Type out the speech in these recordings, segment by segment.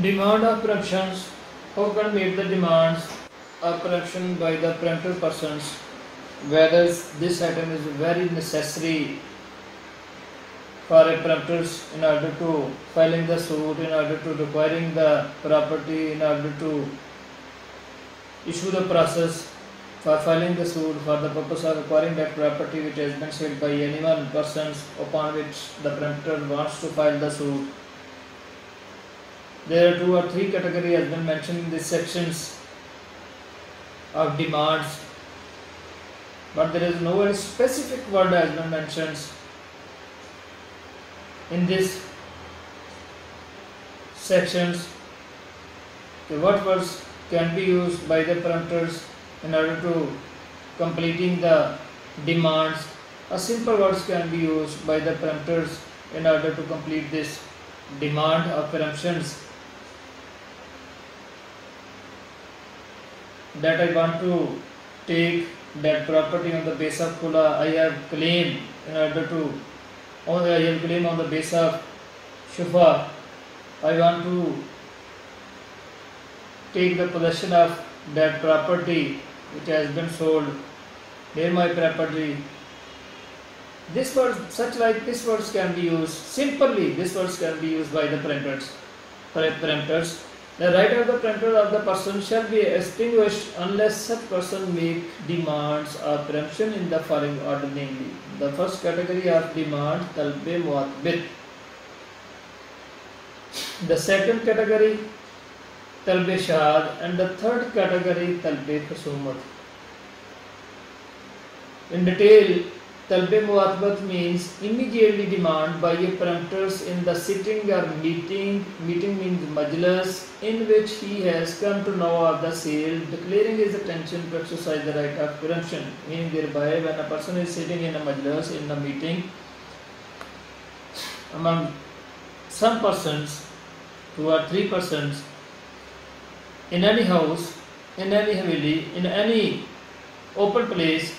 Demand of preemptions. Who can meet the demands of preemption by the preemptive persons? Whether this item is very necessary for a preemptors in order to filing the suit, in order to requiring the property, in order to issue the process for filing the suit for the purpose of acquiring that property which has been sold by any one persons upon which the preemptor wants to file the suit. There are 2 or 3 categories has been mentioned in these sections of demands, but there is no very specific word has been mentioned in these sections. What words can be used by the preemptors in order to completing the demands? A simple words can be used by the preemptors in order to complete this demand of preemptions. That I want to take that property on the base of Khula, I have claim in order to, or I have claim on the base of Shufa, I want to take the possession of that property which has been sold, near my property. This word, such like this words can be used simply. This words can be used by the preemptors. The right of the preemptor of the person shall be extinguished unless such person make demands of preemption in the following order, namely: the first category of demand, talbe muatbit; the second category, talbe shahad; and the third category, talbe khusumat. In detail, talbe muatbat means immediately demand by a preemptors in the sitting or meeting. Meeting means majlis, in which he has come to know of the sale, declaring his intention to exercise the right of preemption. Meaning thereby, when a person is sitting in a majlis, in a meeting among some persons, 2 or 3 persons, in any house, in any haveli, in any open place,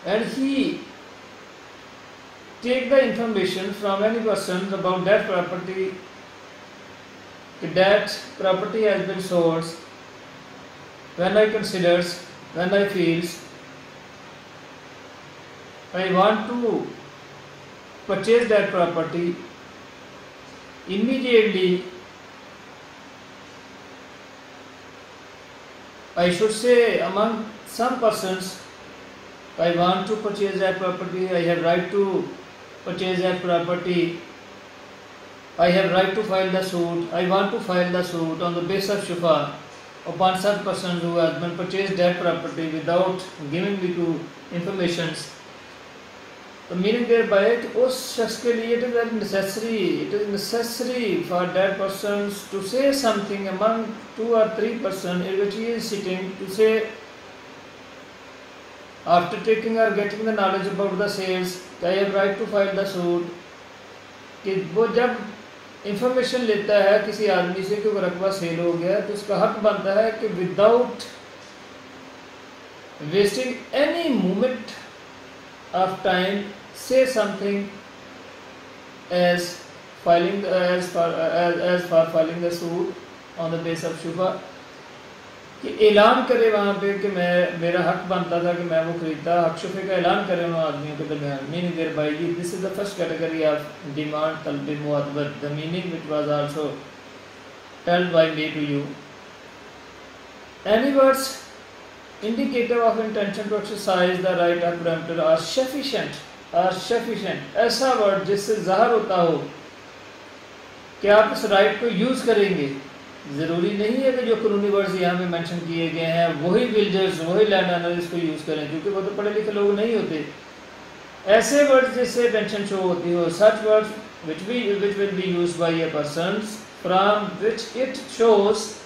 and he take the information from any person about that property, that property has been sold, when I considers, when I feels, I want to purchase that property, immediately I should say among some persons, I want to purchase that property, I have right to purchase that property, I have right to file the suit, I want to file the suit on the basis of Shufa upon such person who has been purchased that property without giving me to informations. The meaning thereby, उस शख्स के लिए it is necessary for that person to say something among 2 or 3 persons in which he is sitting, to say after taking or getting the knowledge about the sales, I have right to file the suit. कि वो जब information लेता है किसी आदमी से कि वो रकबा सेल हो गया, तो उसका हक बनता है कि without wasting any moment of time, say something as filing as for filing the suit on the basis of Shufa, कि ऐलान करे वहाँ पे कि मैं, मेरा हक बनता था कि मैं वो खरीदता, हक शुफे का ऐलान करे उन आदमियों के दरमियान. Meaning thereby, this is the first category of demand, talbi muatbat, the meaning which was also told by me to you. Any words indicative of intention to exercise the right of preemptor are sufficient. ऐसा word जिससे ज़ाहिर होता हो कि आप इस right को use करेंगे. ज़रूरी नहीं है कि जो कानूनी वर्ड्स यहाँ में मेंशन किए गए हैं वही बिल्डर्स, वही लैंड ओनर इसको यूज़ करें, क्योंकि वो तो पढ़े लिखे लोग नहीं होते. ऐसे वर्ड्स जिससे इंटेंशन शो होती हो, such words which will be used by a person from which it shows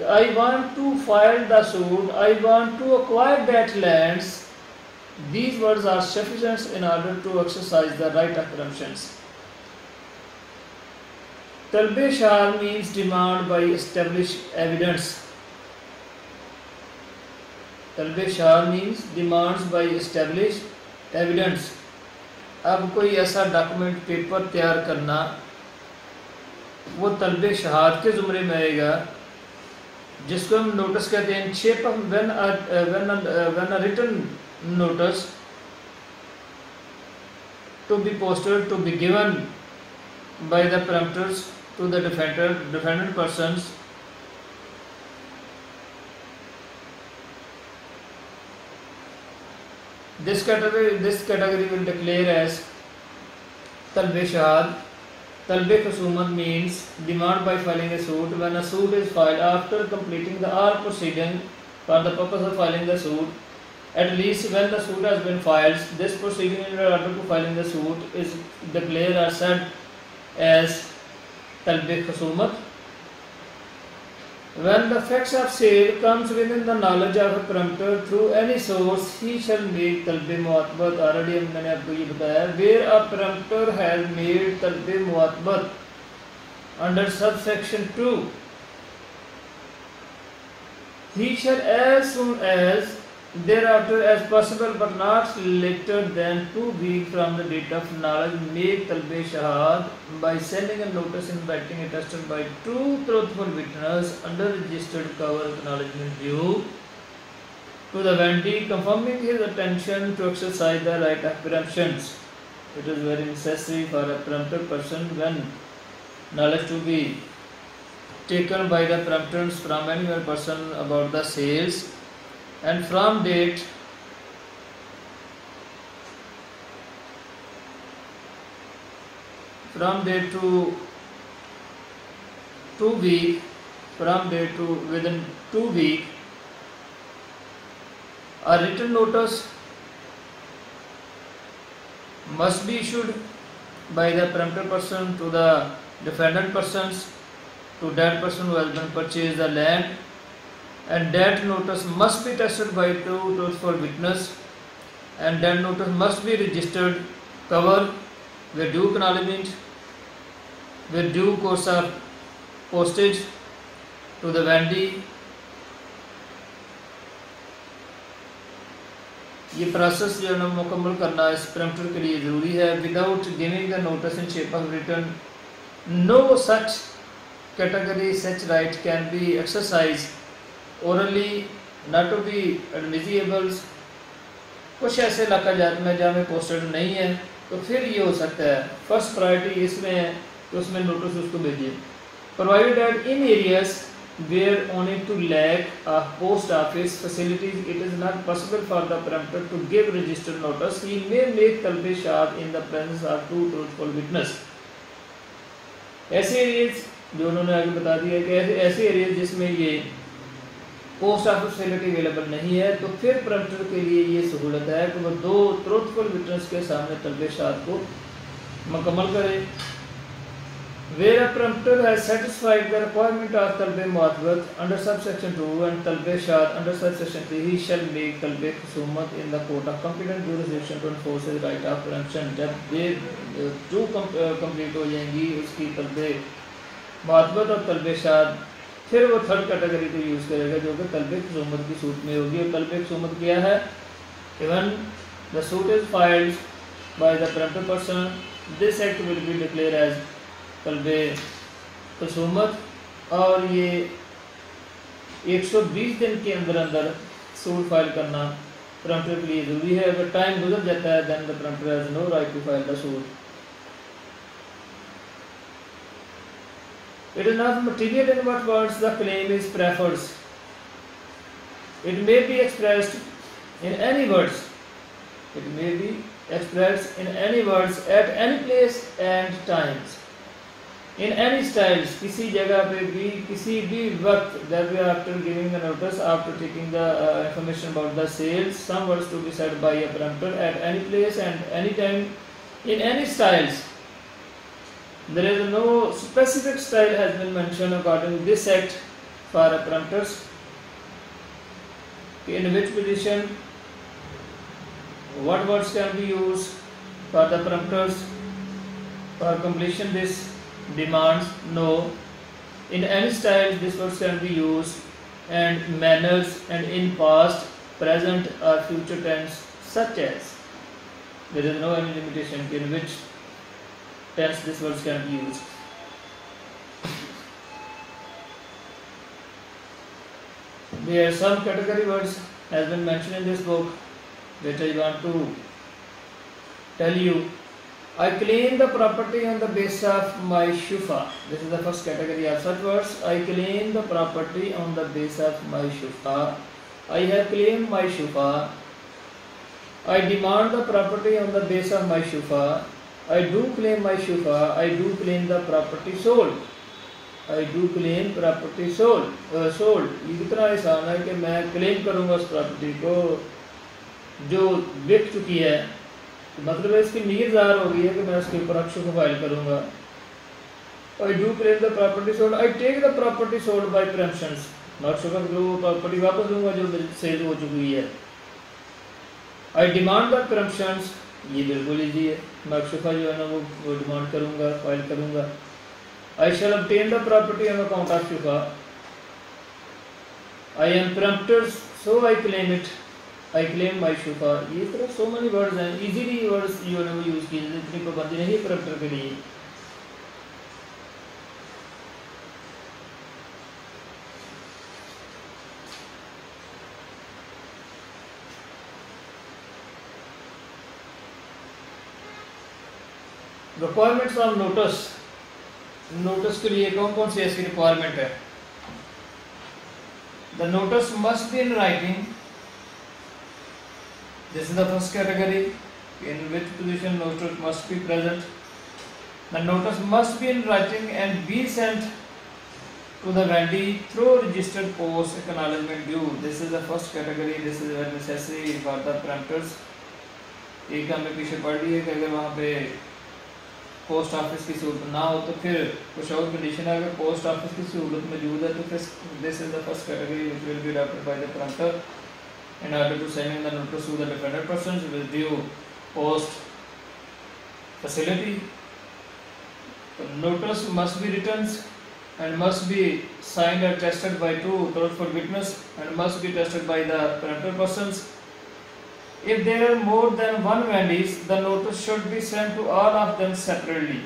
I want to file the suit, I want to acquire that lands. These words are sufficient in order to exercise the right of preemptions. Talbe shar means demand by established evidence. Talbe shar means demands by established evidence. अब कोई ऐसा document paper तैयार करना वो तलब शहाद के ज़ुमरे में आएगा, जिसको हम नोटिस कहते हैं। Shape of when a written notice to be posted to be given by the peremptors to the defendant persons this category will declare as talb shahad. Talb khusumat means demand by filing a suit. When a suit is filed after completing the all proceeding for the purpose of filing the suit, at least when the suit has been filed, this proceeding in order to filing the suit is declared or said as talb khusumat. When the facts of sale comes within the knowledge of a peremptor through any source, he shall make talb muatbat. Already मैंने आपको ये बताया, where a peremptor has made talb muatbat under subsection 2, he shall as soon as thereafter as possible but not later than 2 weeks from the date of knowledge make talb shahad by sending a notice inviting attested by 2 truthful witnesses under registered cover acknowledgement due to the vendee confirming his intention to exercise the right of preemptions. It is very necessary for a peremptor person when knowledge to be taken by the peremptors from any other person about the sales, and from date to 2 week, from date to within 2 week, a written notice must be issued by the peremptor person to the defendant persons, to that person who has been purchased the land, and that notice must be tested by 2 truthful witnesses, and that notice must be registered cover with due acknowledgement, with due course of postage to the vendee. ये process जो है ना मुकम्मल करना इस परemptor के लिए ज़रूरी है. Without giving the notice in shape of return, no such category such right can be exercised orally not to be admissible. कुछ ऐसे इलाका जात में जहाँ में पोस्टेड नहीं है तो फिर ये हो सकता है फर्स्ट प्रायोरिटी इसमें है तो उसमें नोटिस उसको भेजिए. Provided that in areas where only to lack of post office facilities it is not possible for the peremptor to give registered notice, he may make talb shahad in the presence of 2 truthful witnesses. ऐसे areas जो उन्होंने आगे बता दिया कि ऐसे areas जिसमें ये पोस्ट ऑफिस फैसिलिटी अवेलेबल नहीं है तो फिर परemptor के लिए ये सहूलत है कि वो 2 ट्रूथफुल विटनेस के सामने तलब शहाद को मुकम्मल करे. Where a peremptor has satisfied the requirement of talb muatbat under subsection 2 and talb shahad under subsection 3, he shall make talb khusumat in the court of competent jurisdiction to enforce his right of preemption. जब ये 2 complete हो जाएंगी उसकी तलब मुआतबत और तलब शहाद, फिर वो थर्ड कैटेगरी को यूज़ करेगा जो कि तलब खसूमत की सूट में होगी. और तलब खसूमत क्या है? Even the suit is filed by the preemptor person, this act will be declare as तलब खसूमत. और ये 120 दिन के अंदर अंदर सूट फाइल करना परemptor के लिए ज़रूरी है. अगर टाइम गुजर जाता है then the preemptor has no right to file the suit. It is not material in what words the claim is preferred. It may be expressed in any words. It may be expressed in any words at any place and times. In any styles, किसी जगह पे भी किसी भी वक्त, that we after giving the notice, after taking the information about the sales, some words to be said by a peremptor at any place and any time, in any styles. There is no specific style has been mentioned according to this act for a peremptors. In which position, what words can be used for the peremptors for completion this demands? No. In any style this words can be used, and manners and in past, present or future tense such as. There is no any limitation in which tense this words can be used. There are some category words has been mentioned in this book which I want to tell you. I claim the property on the basis of my shufa. This is the first category of such words. I claim the property on the basis of my shufa. I have claimed my shufa. I demand the property on the basis of my shufa. I do claim my shufa. I do claim the property sold. I do claim property sold. इतना आसान है कि मैं claim करूँगा उस property को जो बिक चुकी है, मतलब है इसकी नीयत ज़ाहिर हो गई है कि मैं उसके ऊपर अक्ष को फाइल करूँगा. I do claim the property sold. I take the property sold by preemptions. Not sure कि वो प्रॉपर्टी वापस लूँगा जो सेल हो चुकी है. I demand the preemptions. ये बिल्कुल ईजी है. मैं अक्षुफा जो है ना वो डिमांड करूँगा, फाइल करूँगा. I shall obtain the property on account of shufa. I am preempted, so I claim it. I claim my shufa. ये तरह so many words हैं. Easily words जो है वो यूज़ किए जाते हैं. इतनी पाबंदी नहीं है preempter के लिए. Requirements of notice. नोटिस के लिए कौन कौन सी ऐसी रिक्वायरमेंट है? The notice must be in writing. This is the first category. In which position notice must be present. The notice must be in writing and be sent to the vendee through registered post acknowledgement due. This is the first category. This is very necessary for the preemptors. एक हमने पीछे पढ़ ली है कि अगर वहाँ पे post office की सहूलत ना हो तो फिर कुछ और कंडीशन है. अगर पोस्ट ऑफिस की सहूलत मौजूद है तो फिर this is the first category which will be adopted by the preemptor in order to send the notice to the defended persons with due post facility. Notice must be written and must be signed and attested by two truthful witnesses and must be attested by the preempted persons. If there are more than one vendees, the notice should be sent to all of them separately.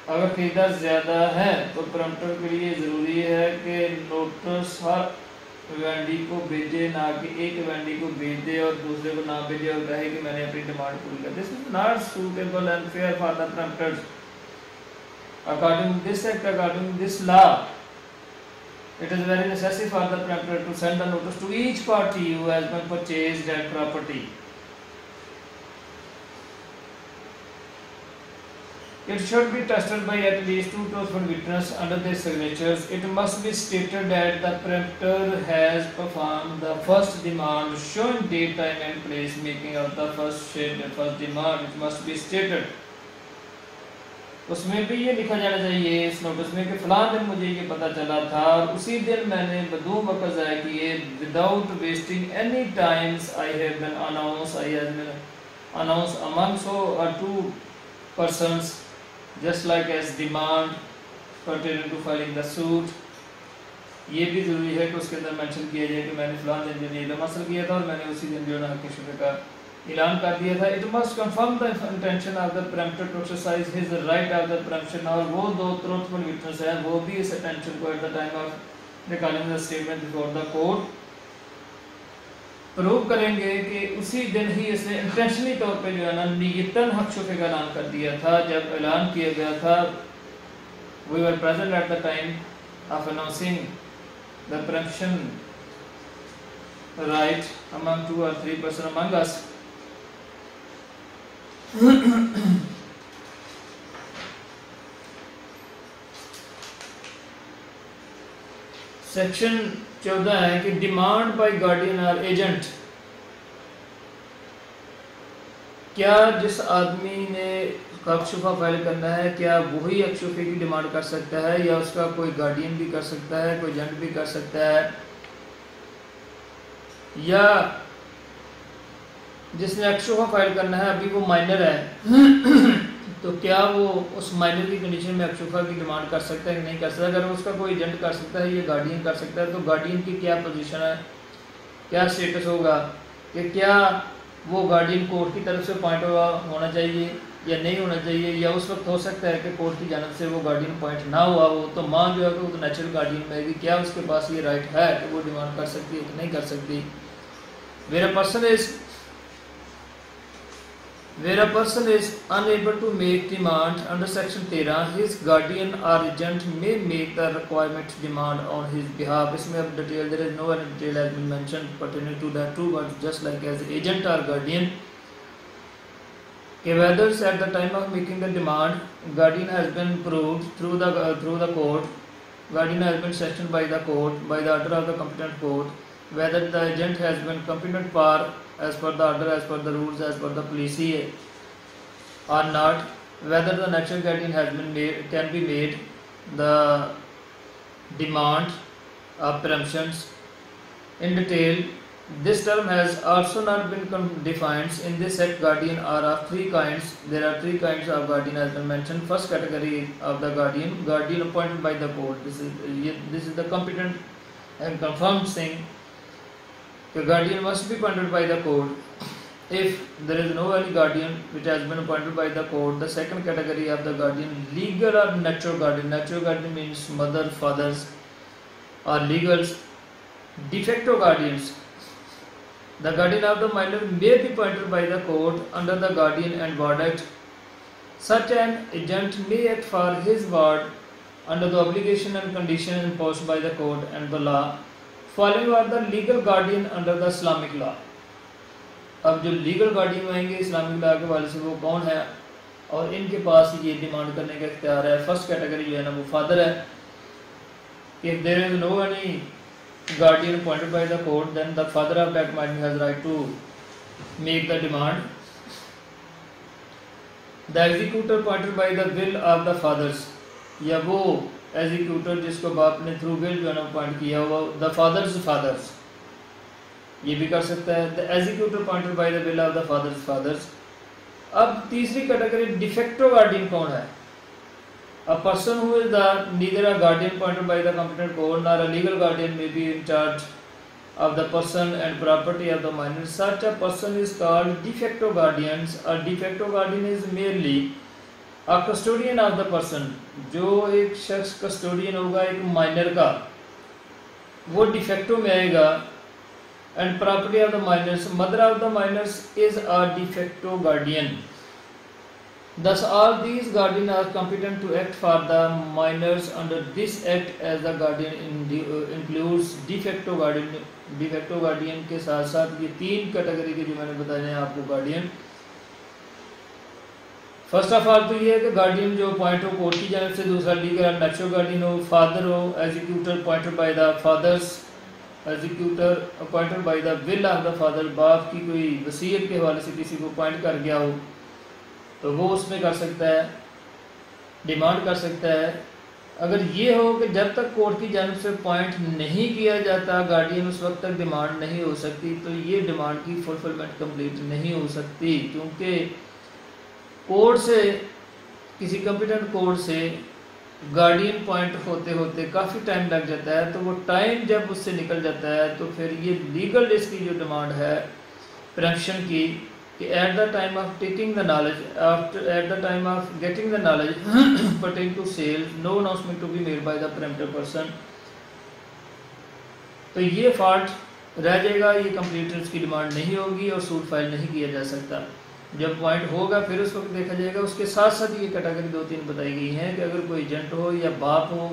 अगर खरीदार ज़्यादा हैं तो प्रम्प्टर के लिए ज़रूरी है कि नोटिस हर वेंडी को भेजे, ना कि एक वेंडी को भेज दे और दूसरे को ना भेजे और कहे कि मैंने अपनी डिमांड पूरी कर. This is not suitable and fair for the preemptors. According to this act, according to this law, it is very necessary for the preemptor to send a notice to each party who has been purchased that property. It should be tested by at least two truthful witnesses under their signatures. It must be stated that the preemptor has performed the first demand, showing date, time and place, making of the first demand. It must be stated. उसमें भी ये लिखा जाना चाहिए इस notice में कि फलां दिन मुझे ये पता चला था और उसी दिन मैंने बदूम वक़्त ज़ाया किए. Without wasting any times I have been announce among so और two persons just like as demand pertaining to filing the suit. ये भी ज़रूरी है कि उसके अंदर मेंशन किया जाए कि मैंने फलां दिन जो नीलम हासिल किया था और मैंने उसी दिन जो है हक़ शुबे का ऐलान कर दिया था. It must confirm the intention of the preemptor to exercise his right of the preemption. और वो दो ट्रूथफुल विटनेस हैं वो भी इस इंटेंशन को eight the time of recording the statement before the court prove करेंगे कि उसी दिन ही इसने इंटेंशनली तौर पे जो है ना नियतन हक़ शुबे का ऐलान कर दिया था. जब ऐलान किया गया था we were present at the time of announcing the preemption right among 2 or 3 persons among us. Section 14 है कि डिमांड बाय गार्डियन और एजेंट. क्या जिस आदमी ने अक्शुफा फाइल करना है क्या वही अक्शुफे की डिमांड कर सकता है या उसका कोई गार्डियन भी कर सकता है, कोई एजेंट भी कर सकता है, या जिसने अक्शुफा फाइल करना है अभी वो माइनर है तो क्या वो उस माइनर की कंडीशन में अक्शुफा की डिमांड कर सकता है कि नहीं कर सकता. अगर उसका कोई एजेंट कर सकता है या गार्डियन कर सकता है तो गार्डियन की क्या पोजीशन है, क्या स्टेटस होगा, कि क्या वो गार्डियन कोर्ट की तरफ से अपॉइंट होना चाहिए या नहीं होना चाहिए, या उस वक्त हो सकता है कि कोर्ट की जानब से वो गार्डियन अपॉइंट ना हुआ हो, तो माँ जो है वो तो नेचुरल गार्डियन रहेगी, क्या उसके पास ये राइट है कि वो डिमांड कर सकती है कि नहीं कर सकती। Where a person is unable to make demand under section 13, his guardian और agent may make the requirement demand on his behalf. इसमें अब detail there is no detail has been mentioned pertaining to the two words just like as agent और guardian. Whether at the time of making the demand, guardian has been proved through the court, guardian has been sanctioned by the court by the order of the competent court, whether the agent has been competent par as per the order, as per the rules, as per the policy or not, whether the natural guardian has been made, can be made the demand of preemptions in detail. This term has also not been defined in this act. Guardian are of three kinds. There are three kinds of guardian as been mentioned. First category of the guardian appointed by the court. This is the competent and confirmed thing. The guardian must be appointed by the court. If there is no any guardian which has been appointed by the court, the second category of the guardian, legal or natural guardian. Natural guardian means mother, fathers, or legals. De facto guardians. The guardian of the minor may be appointed by the court under the Guardian and Ward Act. Such an agent may act for his ward under the obligation and condition imposed by the court and the law. Following are the legal guardian under the Islamic law. अब जो legal guardian आएंगे Islamic law के हवाले से वो कौन है और इनके पास ये डिमांड करने का इख्तियार है। फर्स्ट कैटेगरी जो है ना वो फादर है। If there is no any guardian appointed by the court, then the father of that minor has right to make the demand. The executor appointed by the will of the fathers, या वो executor जिसको बाप ने through will जो है ना appoint किया हुआ, द फादर्स ये भी कर सकता है। The executor appointed by the will of the fathers. अब तीसरी कैटेगरी डिफेक्टो गार्डियन कौन है? A person who is neither a guardian appointed by the competent court nor a legal guardian may be in charge of the person and property of the minor. Such a person is called de facto guardians. A de facto guardian is merely a custodian of the person. जो एक शख्स custodian होगा एक minor का, वो de facto में आएगा। And property of the minors, mother of the minors is a de facto guardian. Thus, all these guardians are competent to act for the minors under this act, as the guardian includes de facto guardian. De facto guardian के साथ साथ ये तीन category के जो मैंने बताए हैं आपको गार्डियन। फर्स्ट ऑफ ऑल तो ये है कि गार्डियन जो अपॉइंट हो कोर्ट की जानब से, दूसरा लीगल नेचुरल गार्डियन हो, फादर हो, executor appointed by the fathers, executor appointed by the will of the father, बाप की कोई वसीयत के हवाले से किसी को अपॉइंट कर गया हो तो वो उसमें कर सकता है, डिमांड कर सकता है। अगर ये हो कि जब तक कोर्ट की जानब से अपॉइंट नहीं किया जाता गार्डियन, उस वक्त तक डिमांड नहीं हो सकती, तो ये डिमांड की फुलफिलमेंट कंप्लीट नहीं हो सकती, क्योंकि कोर्ट से, किसी कॉम्पिटेंट कोर्ट से गार्डियन पॉइंट होते होते काफ़ी टाइम लग जाता है। तो वो टाइम जब उससे निकल जाता है तो फिर ये लीगल रिस्क की जो डिमांड है प्रेम्पशन की, at the time of taking the knowledge, at the time of getting the knowledge pertaining to sale, no announcement to be made by the preempted person, तो ये फॉल्ट रह जाएगा, ये कंप्लीट की डिमांड नहीं होगी और सूट फाइल नहीं किया जा सकता। जब पॉइंट होगा फिर उस वक्त देखा जाएगा। उसके साथ साथ ये कैटेगरी दो तीन बताई गई हैं कि अगर कोई एजेंट हो या बाप हो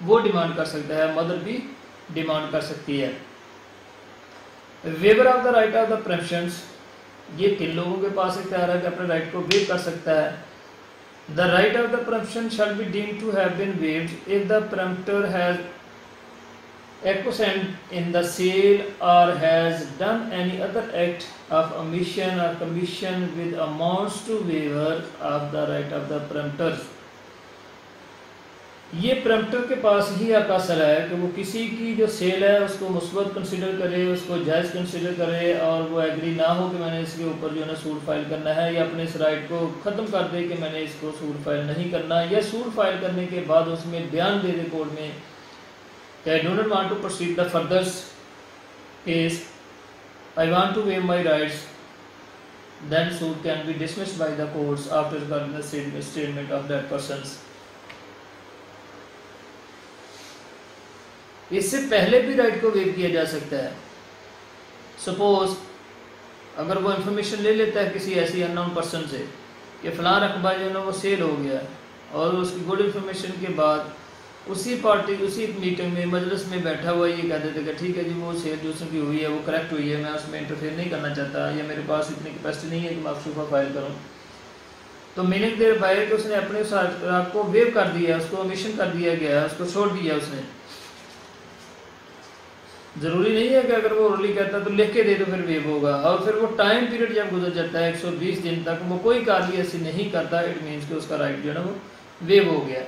वो डिमांड कर सकता है, मदर भी डिमांड कर सकती है। Waiver of the right of the preemptions, ये किन लोगों के पास इख्तियार है कि अपने राइट को वेव कर सकता है? The right of the preemption shall be deemed to have been waived if the preemptor has acquiesced in the sale or has done any other act of omission or commission with amounts to waiver of the right of the preemptors. ये प्रेम्प्टर के पास ही अकासर है कि वो किसी की जो cell है उसको मुस्बत कंसिडर करे, उसको जायज़ कंसिडर करे और वो एग्री ना हो कि मैंने इसके ऊपर जो है ना सूट फाइल करना है, या अपने इस राइट को ख़त्म कर दे कि मैंने इसको सूट फाइल नहीं करना, या सूट फाइल करने के बाद उसमें बयान दे दे कोर्ट में कि I do not want to proceed the further case, I want to waive my rights then suit can be dismissed by the courts after regarding the statement of that persons. इससे पहले भी right को wave किया जा सकता है। Suppose अगर वो इंफॉर्मेशन ले लेता है किसी ऐसी अननोन पर्सन से कि फलां रकबा जो है ना वो सेल हो गया है, और उसकी गुड इन्फॉर्मेशन के बाद उसी मीटिंग में मजलिस में बैठा हुआ ये कह देते कि ठीक है जी वो सेल जो उसकी हुई है वो करेक्ट हुई है, मैं उसमें इंटरफेयर नहीं करना चाहता, या मेरे पास इतनी कैपेसिटी नहीं है कि मैं अफशुफा फाइल करूँ। तो मीनिंग देर बाय कि उसने अपने उस रात को वेव कर दिया, उसको ओमिशन कर दिया गया, उसको छोड़ दिया उसने। ज़रूरी नहीं है कि अगर वो ओरली कहता तो लिख के दे तो फिर वेव होगा, और फिर वो टाइम पीरियड जब गुजर जाता है 120 दिन तक वो कोई कार्रवाई ऐसी नहीं करता, इट मीन्स कि उसका राइट जो है ना वो वेव हो गया।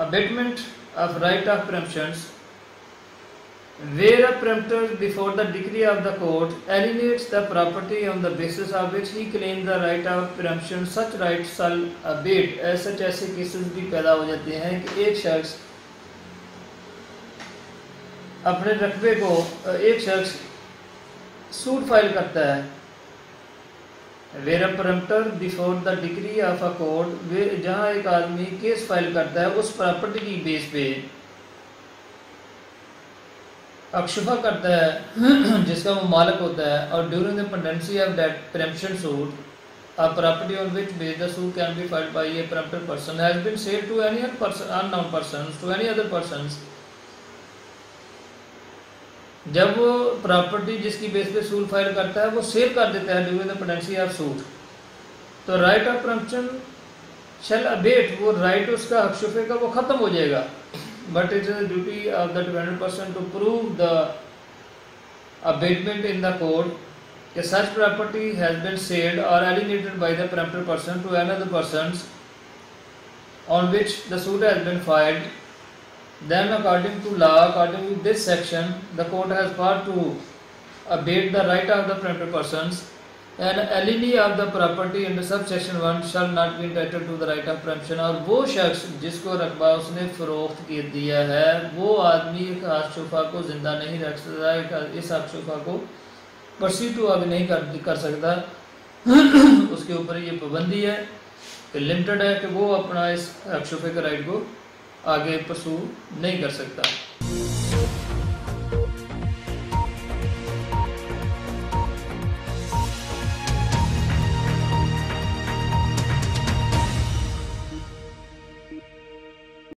Abatement of right of preemptions, where a preemptor before the decree of the court alienates the property on the basis of which he claims the right of preemption, such right shall abate। ऐसे cases भी पैदा हो जाते हैं कि एक शख्स अपने रकबे को, एक शख्स सूट फाइल करता है, where a preemptor before the decree of a court, जहाँ एक आदमी केस फाइल करता है उस प्रॉपर्टी की बेस पे अक्षुफा करता है जिसका वो मालिक होता है, और during the pendency of that preemption suit a property on which base the suit can be filed by a preempted person has been selled to any unknown person to any other persons. जब वो property जिसकी base पे suit file करता है वो cell कर देता है during the pendency of suit, तो right of preemption shall abate, वो राइट उसका हकशुफे का वो खत्म हो जाएगा। But it is duty of the dependent person to prove the abatement in the court कि such property has been selled और alienated by the preempted person to another persons on which the suit has been filed. Then according to law, according to this section, the court has power to abate the right of the preempted persons, and alienee of the property under subsection 1 shall not be entitled to the right of preemption। और वो शख्स जिसको रकबा उसने फरोख्त कर दिया है वो आदमी एक हकशुफा को जिंदा नहीं रख सकता, इस हकशुफा को परस्यू टू आगे नहीं कर सकता। उसके ऊपर ये पाबंदी है कि लिमिटेड है कि वो अपना इस हकशुफे के राइट को आगे परसू नहीं कर सकता।